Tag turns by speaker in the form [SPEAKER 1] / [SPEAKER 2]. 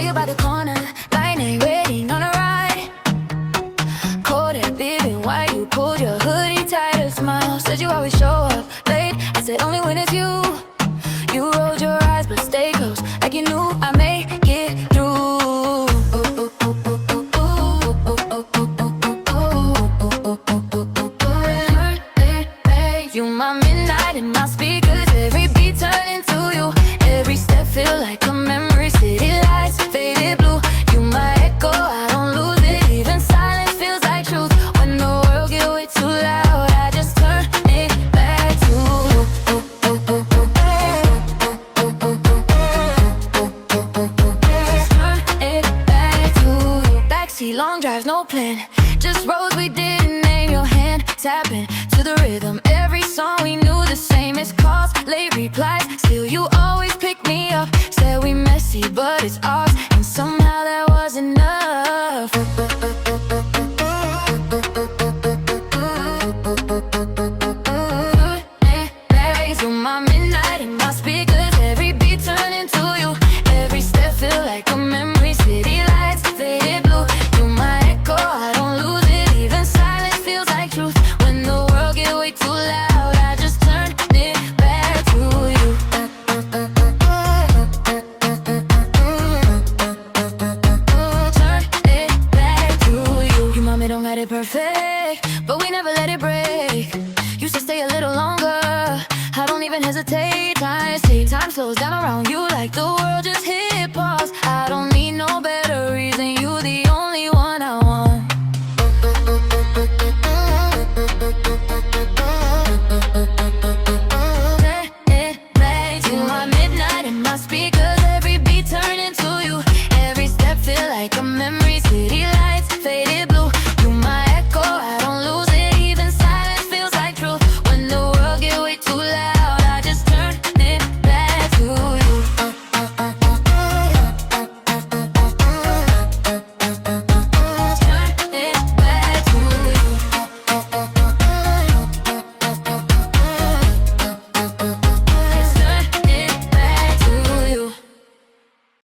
[SPEAKER 1] you by the corner, lightning waiting on a ride. Cold air beeping while you pulled your hoodie tighter. Smile, said you always show up late. I said only when it's you. You rolled your eyes but stay close, like you knew I'd make it through. You my midnight and my speakers. Every beat turn into you. Every step feel like a memory. City lights faded blue. You my echo, I don't lose it. Even silence feels like truth. When the world get way too loud, I just turn it back to you. Turn it back to you. Backseat, long drives, no plan. Just roads we didn't name. Your hand tapping to the rhythm. Every song we knew the same. It's calls, late replies. Still you always pick me up. Said we messy but it's ours. And somehow that was enough. You my midnight and my speakers. Every beat turn into you. Every step feel like a memory. City lights faded blue. You my echo, I don't lose it. Even silence feels like truth. When the world get way too loud, I just turn it back to you. Turn it back to you. You mommy don't got it perfect, but we never let it break. Used to stay a little longer. I don't even hesitate. Time slows down around you like the world just hit.